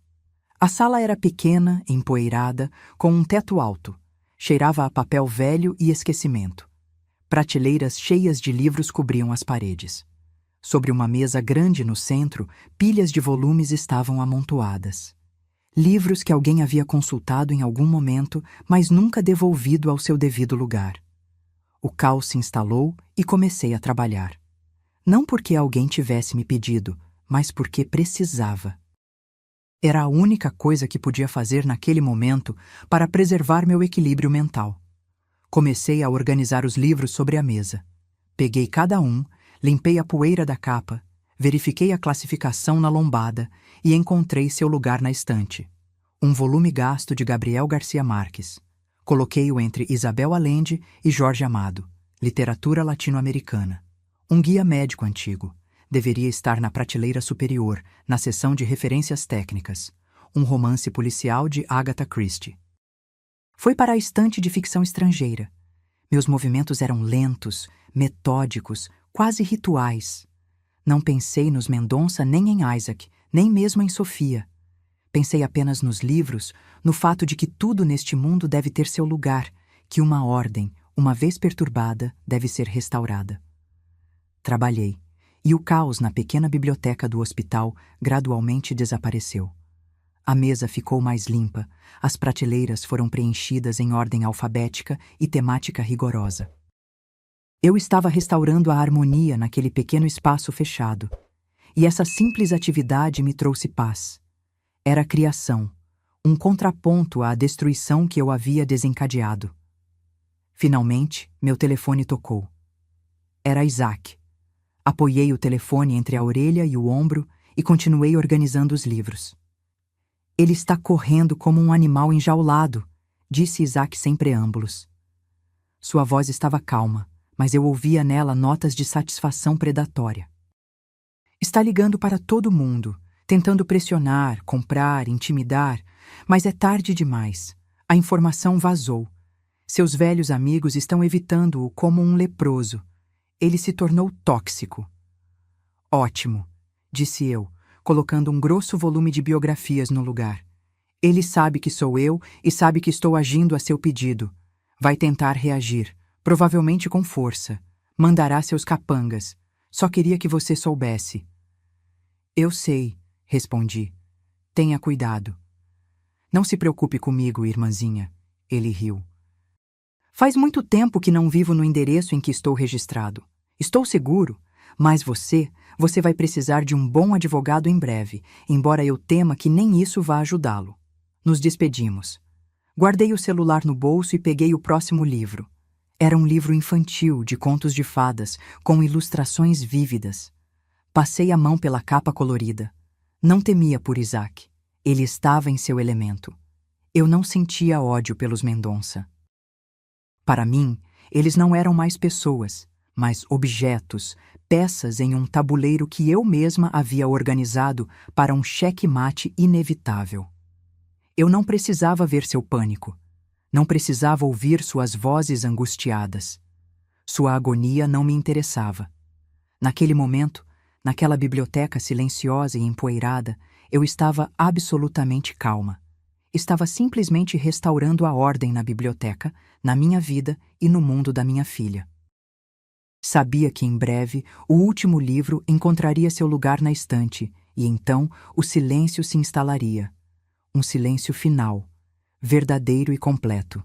A sala era pequena, empoeirada, com um teto alto. Cheirava a papel velho e esquecimento. Prateleiras cheias de livros cobriam as paredes. Sobre uma mesa grande no centro, pilhas de volumes estavam amontoadas. Livros que alguém havia consultado em algum momento, mas nunca devolvido ao seu devido lugar. O caos se instalou e comecei a trabalhar. Não porque alguém tivesse me pedido, mas porque precisava. Era a única coisa que podia fazer naquele momento para preservar meu equilíbrio mental. Comecei a organizar os livros sobre a mesa. Peguei cada um, limpei a poeira da capa, verifiquei a classificação na lombada e encontrei seu lugar na estante. Um volume gasto de Gabriel Garcia Marques. Coloquei-o entre Isabel Allende e Jorge Amado, literatura latino-americana. Um guia médico antigo. Deveria estar na prateleira superior, na seção de referências técnicas. Um romance policial de Agatha Christie. Foi para a estante de ficção estrangeira. Meus movimentos eram lentos, metódicos, quase rituais. Não pensei nos Mendonça nem em Isaac, nem mesmo em Sofia. Pensei apenas nos livros, no fato de que tudo neste mundo deve ter seu lugar, que uma ordem, uma vez perturbada, deve ser restaurada. Trabalhei, e o caos na pequena biblioteca do hospital gradualmente desapareceu. A mesa ficou mais limpa, as prateleiras foram preenchidas em ordem alfabética e temática rigorosa. Eu estava restaurando a harmonia naquele pequeno espaço fechado, e essa simples atividade me trouxe paz. Era a criação, um contraponto à destruição que eu havia desencadeado. Finalmente, meu telefone tocou. Era Isaac. Apoiei o telefone entre a orelha e o ombro e continuei organizando os livros. Ele está correndo como um animal enjaulado, disse Isaac sem preâmbulos. Sua voz estava calma, mas eu ouvia nela notas de satisfação predatória. Está ligando para todo mundo, tentando pressionar, comprar, intimidar, mas é tarde demais. A informação vazou. Seus velhos amigos estão evitando-o como um leproso. Ele se tornou tóxico. Ótimo, disse eu, colocando um grosso volume de biografias no lugar. Ele sabe que sou eu e sabe que estou agindo a seu pedido. Vai tentar reagir, provavelmente com força. Mandará seus capangas. Só queria que você soubesse. Eu sei, respondi. Tenha cuidado. Não se preocupe comigo, irmãzinha. Ele riu. Faz muito tempo que não vivo no endereço em que estou registrado. Estou seguro, mas você vai precisar de um bom advogado em breve, embora eu tema que nem isso vá ajudá-lo. Nos despedimos. Guardei o celular no bolso e peguei o próximo livro. Era um livro infantil de contos de fadas, com ilustrações vívidas. Passei a mão pela capa colorida. Não temia por Isaac. Ele estava em seu elemento. Eu não sentia ódio pelos Mendonça. Para mim, eles não eram mais pessoas, mas objetos, peças em um tabuleiro que eu mesma havia organizado para um xeque-mate inevitável. Eu não precisava ver seu pânico. Não precisava ouvir suas vozes angustiadas. Sua agonia não me interessava. Naquele momento, naquela biblioteca silenciosa e empoeirada, eu estava absolutamente calma. Estava simplesmente restaurando a ordem na biblioteca, na minha vida e no mundo da minha filha. Sabia que em breve o último livro encontraria seu lugar na estante e então o silêncio se instalaria. Um silêncio final, verdadeiro e completo.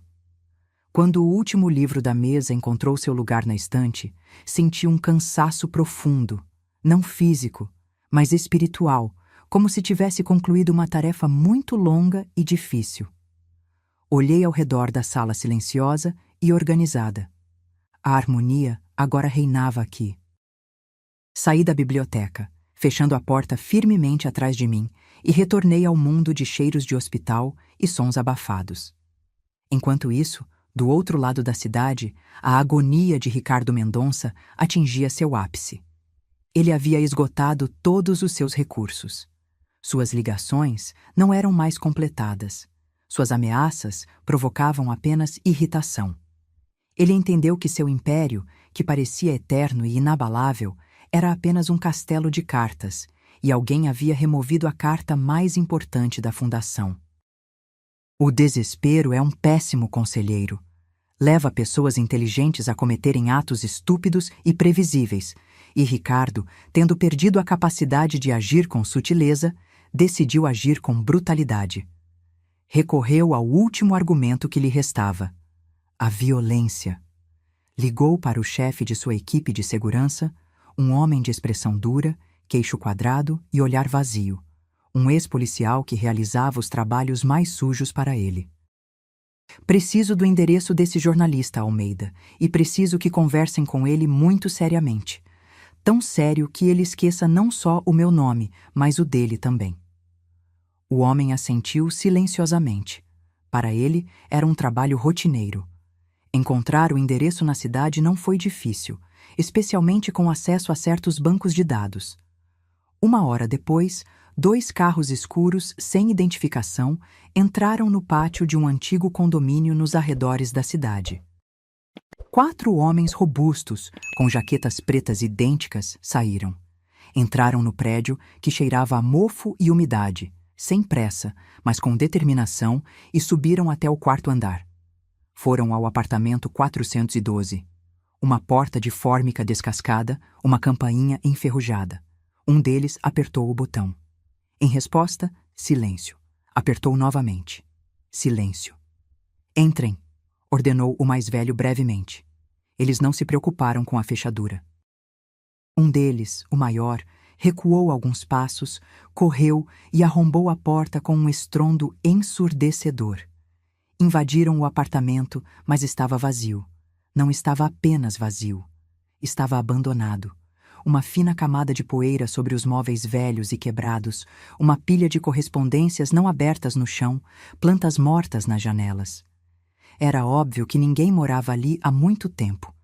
Quando o último livro da mesa encontrou seu lugar na estante, senti um cansaço profundo, não físico, mas espiritual, como se tivesse concluído uma tarefa muito longa e difícil. Olhei ao redor da sala silenciosa e organizada. A harmonia agora reinava aqui. Saí da biblioteca, fechando a porta firmemente atrás de mim, e retornei ao mundo de cheiros de hospital e sons abafados. Enquanto isso, do outro lado da cidade, a agonia de Ricardo Mendonça atingia seu ápice. Ele havia esgotado todos os seus recursos. Suas ligações não eram mais completadas. Suas ameaças provocavam apenas irritação. Ele entendeu que seu império, que parecia eterno e inabalável, era apenas um castelo de cartas, e alguém havia removido a carta mais importante da fundação. O desespero é um péssimo conselheiro. Leva pessoas inteligentes a cometerem atos estúpidos e previsíveis, e Ricardo, tendo perdido a capacidade de agir com sutileza, decidiu agir com brutalidade. Recorreu ao último argumento que lhe restava: a violência. Ligou para o chefe de sua equipe de segurança, um homem de expressão dura, queixo quadrado e olhar vazio, um ex-policial que realizava os trabalhos mais sujos para ele. Preciso do endereço desse jornalista, Almeida, e preciso que conversem com ele muito seriamente. Tão sério que ele esqueça não só o meu nome, mas o dele também. O homem assentiu silenciosamente. Para ele, era um trabalho rotineiro. Encontrar o endereço na cidade não foi difícil, especialmente com acesso a certos bancos de dados. 1 hora depois, 2 carros escuros, sem identificação, entraram no pátio de um antigo condomínio nos arredores da cidade. 4 homens robustos, com jaquetas pretas idênticas, saíram. Entraram no prédio, que cheirava a mofo e umidade, sem pressa, mas com determinação, e subiram até o 4º andar. Foram ao apartamento 412. Uma porta de fórmica descascada, uma campainha enferrujada. Um deles apertou o botão. Em resposta, silêncio. Apertou novamente. Silêncio. Entrem, ordenou o mais velho brevemente. Eles não se preocuparam com a fechadura. Um deles, o maior, recuou alguns passos, correu e arrombou a porta com um estrondo ensurdecedor. Invadiram o apartamento, mas estava vazio. Não estava apenas vazio. Estava abandonado. Uma fina camada de poeira sobre os móveis velhos e quebrados, uma pilha de correspondências não abertas no chão, plantas mortas nas janelas. Era óbvio que ninguém morava ali há muito tempo.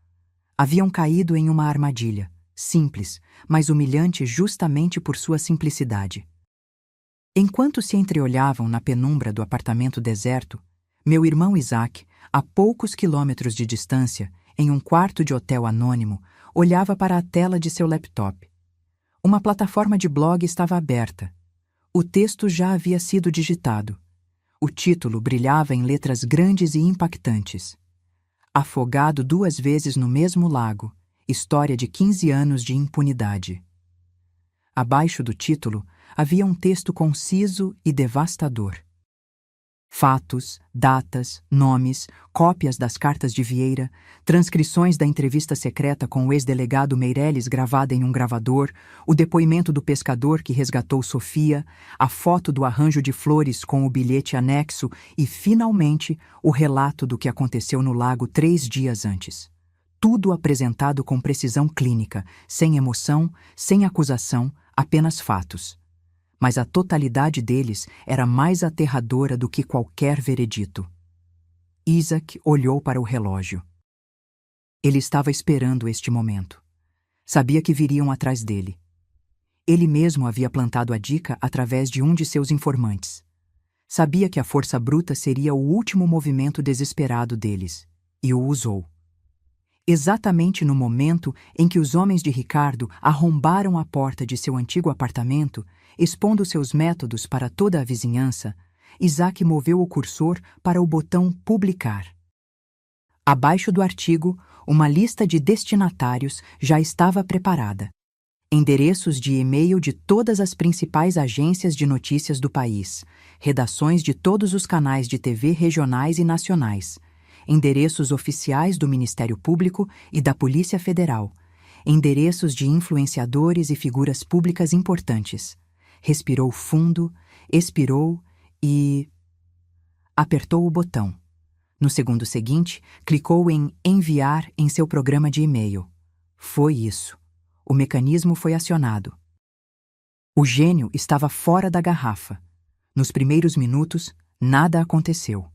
Haviam caído em uma armadilha, simples, mas humilhante justamente por sua simplicidade. Enquanto se entreolhavam na penumbra do apartamento deserto, meu irmão Isaac, a poucos quilômetros de distância, em um quarto de hotel anônimo, olhava para a tela de seu laptop. Uma plataforma de blog estava aberta. O texto já havia sido digitado. O título brilhava em letras grandes e impactantes. Afogado 2 vezes no mesmo lago, história de 15 anos de impunidade. Abaixo do título havia um texto conciso e devastador. Fatos, datas, nomes, cópias das cartas de Vieira, transcrições da entrevista secreta com o ex-delegado Meireles gravada em um gravador, o depoimento do pescador que resgatou Sofia, a foto do arranjo de flores com o bilhete anexo e, finalmente, o relato do que aconteceu no lago 3 dias antes. Tudo apresentado com precisão clínica, sem emoção, sem acusação, apenas fatos. Mas a totalidade deles era mais aterradora do que qualquer veredito. Isaac olhou para o relógio. Ele estava esperando este momento. Sabia que viriam atrás dele. Ele mesmo havia plantado a dica através de um de seus informantes. Sabia que a força bruta seria o último movimento desesperado deles, e o usou. Exatamente no momento em que os homens de Ricardo arrombaram a porta de seu antigo apartamento, expondo seus métodos para toda a vizinhança, Isaac moveu o cursor para o botão Publicar. Abaixo do artigo, uma lista de destinatários já estava preparada. Endereços de e-mail de todas as principais agências de notícias do país, redações de todos os canais de TV regionais e nacionais, endereços oficiais do Ministério Público e da Polícia Federal, endereços de influenciadores e figuras públicas importantes. Respirou fundo, expirou e apertou o botão. No segundo seguinte, clicou em Enviar em seu programa de e-mail. Foi isso. O mecanismo foi acionado. O gênio estava fora da garrafa. Nos primeiros minutos, nada aconteceu.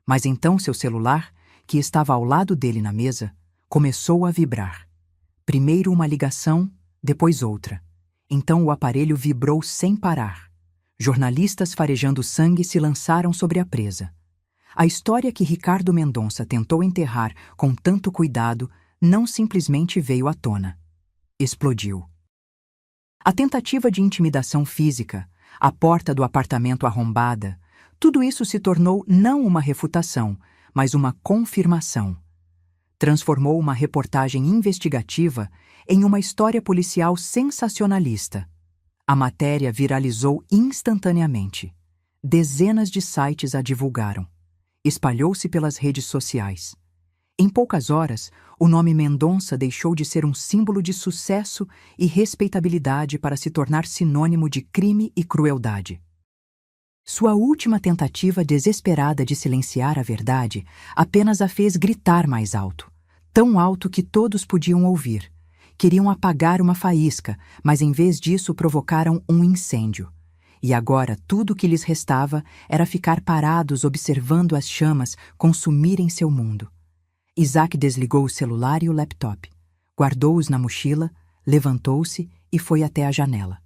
Mas então seu celular, que estava ao lado dele na mesa, começou a vibrar. Primeiro uma ligação, depois outra. Então o aparelho vibrou sem parar. Jornalistas farejando sangue se lançaram sobre a presa. A história que Ricardo Mendonça tentou enterrar com tanto cuidado não simplesmente veio à tona. Explodiu. A tentativa de intimidação física, a porta do apartamento arrombada, tudo isso se tornou não uma refutação, mas uma confirmação. Transformou uma reportagem investigativa em uma história policial sensacionalista. A matéria viralizou instantaneamente. Dezenas de sites a divulgaram. Espalhou-se pelas redes sociais. Em poucas horas, o nome Mendonça deixou de ser um símbolo de sucesso e respeitabilidade para se tornar sinônimo de crime e crueldade. Sua última tentativa desesperada de silenciar a verdade apenas a fez gritar mais alto, tão alto que todos podiam ouvir. Queriam apagar uma faísca, mas em vez disso provocaram um incêndio. E agora tudo o que lhes restava era ficar parados observando as chamas consumirem seu mundo. Isaac desligou o celular e o laptop, guardou-os na mochila, levantou-se e foi até a janela.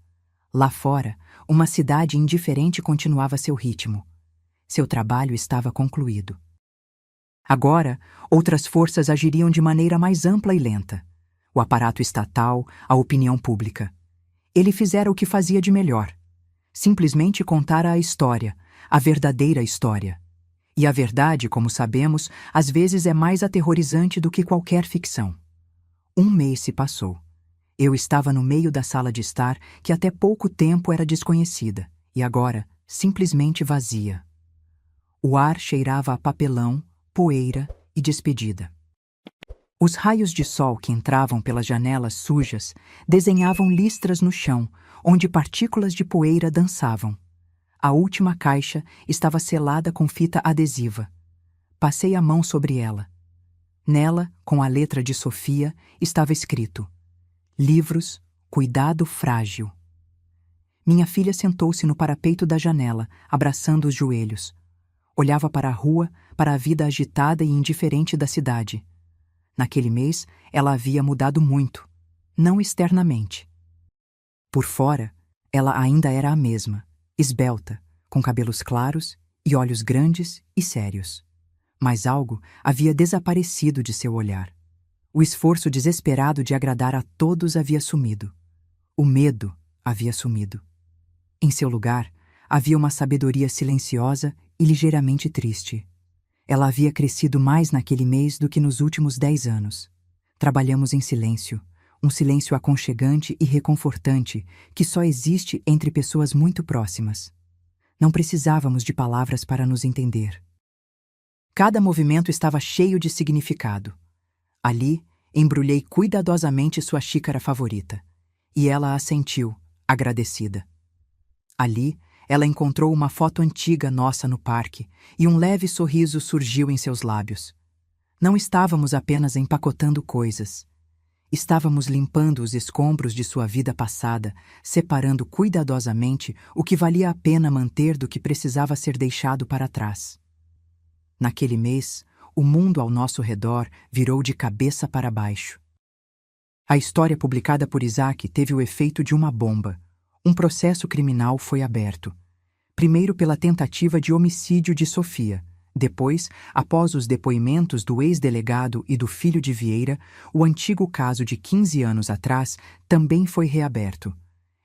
Lá fora, uma cidade indiferente continuava seu ritmo. Seu trabalho estava concluído. Agora, outras forças agiriam de maneira mais ampla e lenta. O aparato estatal, a opinião pública. Ele fizera o que fazia de melhor. Simplesmente contara a história, a verdadeira história. E a verdade, como sabemos, às vezes é mais aterrorizante do que qualquer ficção. 1 mês se passou. Eu estava no meio da sala de estar que até pouco tempo era desconhecida, e agora simplesmente vazia. O ar cheirava a papelão, poeira e despedida. Os raios de sol que entravam pelas janelas sujas desenhavam listras no chão, onde partículas de poeira dançavam. A última caixa estava selada com fita adesiva. Passei a mão sobre ela. Nela, com a letra de Sofia, estava escrito: Livros, cuidado frágil. Minha filha sentou-se no parapeito da janela, abraçando os joelhos. Olhava para a rua, para a vida agitada e indiferente da cidade. Naquele mês, ela havia mudado muito, não externamente. Por fora, ela ainda era a mesma, esbelta, com cabelos claros e olhos grandes e sérios. Mas algo havia desaparecido de seu olhar. O esforço desesperado de agradar a todos havia sumido. O medo havia sumido. Em seu lugar, havia uma sabedoria silenciosa e ligeiramente triste. Ela havia crescido mais naquele mês do que nos últimos 10 anos. Trabalhamos em silêncio, um silêncio aconchegante e reconfortante que só existe entre pessoas muito próximas. Não precisávamos de palavras para nos entender. Cada movimento estava cheio de significado. Ali, embrulhei cuidadosamente sua xícara favorita, e ela assentiu, agradecida. Ali, ela encontrou uma foto antiga nossa no parque, e um leve sorriso surgiu em seus lábios. Não estávamos apenas empacotando coisas. Estávamos limpando os escombros de sua vida passada, separando cuidadosamente o que valia a pena manter do que precisava ser deixado para trás. Naquele mês, o mundo ao nosso redor virou de cabeça para baixo. A história publicada por Isaac teve o efeito de uma bomba. Um processo criminal foi aberto. Primeiro pela tentativa de homicídio de Sofia. Depois, após os depoimentos do ex-delegado e do filho de Vieira, o antigo caso de 15 anos atrás também foi reaberto.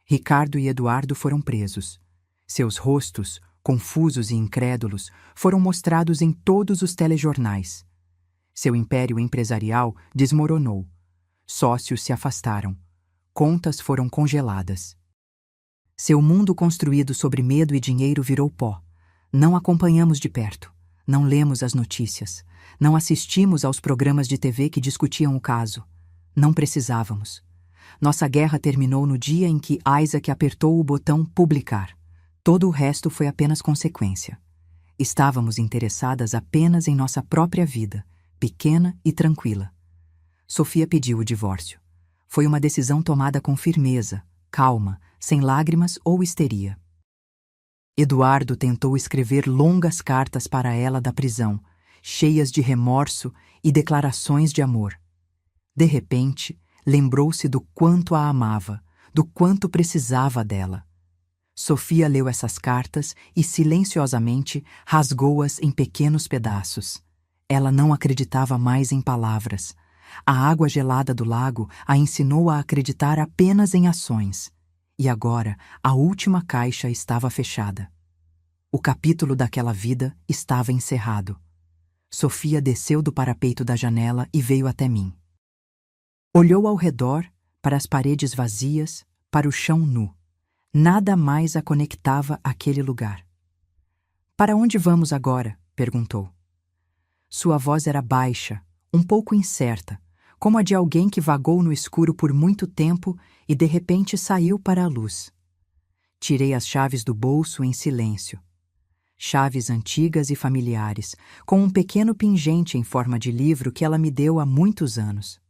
Ricardo e Eduardo foram presos. Seus rostos, confusos e incrédulos, foram mostrados em todos os telejornais. Seu império empresarial desmoronou. Sócios se afastaram. Contas foram congeladas. Seu mundo construído sobre medo e dinheiro virou pó. Não acompanhamos de perto. Não lemos as notícias. Não assistimos aos programas de TV que discutiam o caso. Não precisávamos. Nossa guerra terminou no dia em que Isaac apertou o botão publicar. Todo o resto foi apenas consequência. Estávamos interessadas apenas em nossa própria vida, pequena e tranquila. Sofia pediu o divórcio. Foi uma decisão tomada com firmeza, calma, sem lágrimas ou histeria. Eduardo tentou escrever longas cartas para ela da prisão, cheias de remorso e declarações de amor. De repente, lembrou-se do quanto a amava, do quanto precisava dela. Sofia leu essas cartas e, silenciosamente, rasgou-as em pequenos pedaços. Ela não acreditava mais em palavras. A água gelada do lago a ensinou a acreditar apenas em ações. E agora, a última caixa estava fechada. O capítulo daquela vida estava encerrado. Sofia desceu do parapeito da janela e veio até mim. Olhou ao redor, para as paredes vazias, para o chão nu. Nada mais a conectava àquele lugar. "Para onde vamos agora?" perguntou. Sua voz era baixa, um pouco incerta, como a de alguém que vagou no escuro por muito tempo e de repente saiu para a luz. Tirei as chaves do bolso em silêncio. Chaves antigas e familiares, com um pequeno pingente em forma de livro que ela me deu há muitos anos.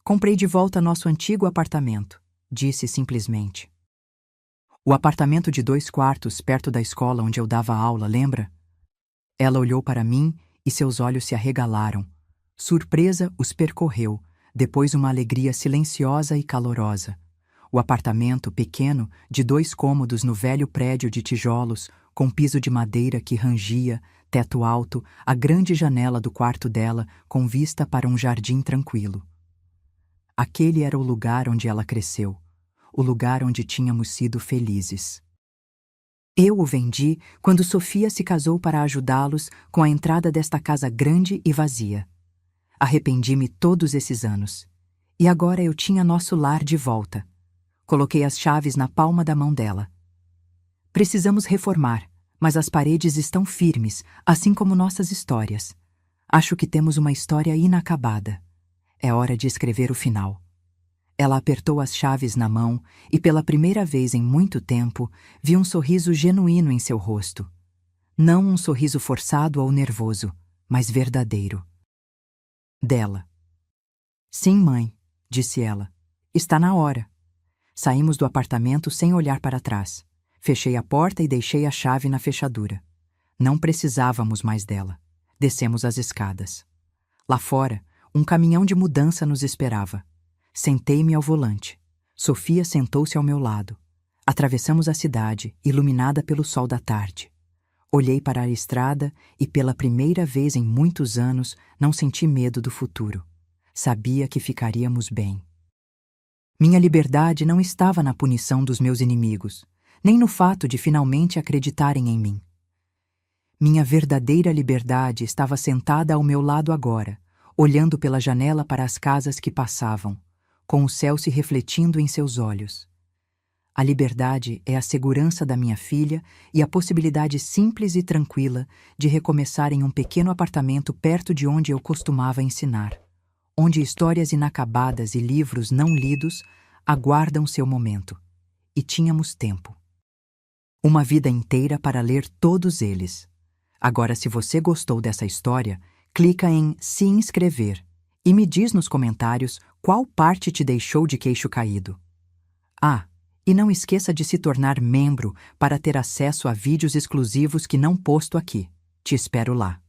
"Comprei de volta nosso antigo apartamento", disse simplesmente. "O apartamento de 2 quartos perto da escola onde eu dava aula, lembra?" Ela olhou para mim e seus olhos se arregalaram. Surpresa os percorreu, depois uma alegria silenciosa e calorosa. O apartamento pequeno, de 2 cômodos no velho prédio de tijolos, com piso de madeira que rangia, teto alto, a grande janela do quarto dela com vista para um jardim tranquilo. Aquele era o lugar onde ela cresceu, o lugar onde tínhamos sido felizes. Eu o vendi quando Sofia se casou para ajudá-los com a entrada desta casa grande e vazia. Arrependi-me todos esses anos. E agora eu tinha nosso lar de volta. Coloquei as chaves na palma da mão dela. "Precisamos reformar, mas as paredes estão firmes, assim como nossas histórias. Acho que temos uma história inacabada. É hora de escrever o final." Ela apertou as chaves na mão e, pela primeira vez em muito tempo, vi um sorriso genuíno em seu rosto. Não um sorriso forçado ou nervoso, mas verdadeiro. Dela. "Sim, mãe", disse ela. "Está na hora." Saímos do apartamento sem olhar para trás. Fechei a porta e deixei a chave na fechadura. Não precisávamos mais dela. Descemos as escadas. Lá fora, um caminhão de mudança nos esperava. Sentei-me ao volante. Sofia sentou-se ao meu lado. Atravessamos a cidade, iluminada pelo sol da tarde. Olhei para a estrada e, pela primeira vez em muitos anos, não senti medo do futuro. Sabia que ficaríamos bem. Minha liberdade não estava na punição dos meus inimigos, nem no fato de finalmente acreditarem em mim. Minha verdadeira liberdade estava sentada ao meu lado agora, olhando pela janela para as casas que passavam, com o céu se refletindo em seus olhos. A liberdade é a segurança da minha filha e a possibilidade simples e tranquila de recomeçar em um pequeno apartamento perto de onde eu costumava ensinar, onde histórias inacabadas e livros não lidos aguardam seu momento. E tínhamos tempo. Uma vida inteira para ler todos eles. Agora, se você gostou dessa história, clica em se inscrever e me diz nos comentários qual parte te deixou de queixo caído. Ah, e não esqueça de se tornar membro para ter acesso a vídeos exclusivos que não posto aqui. Te espero lá.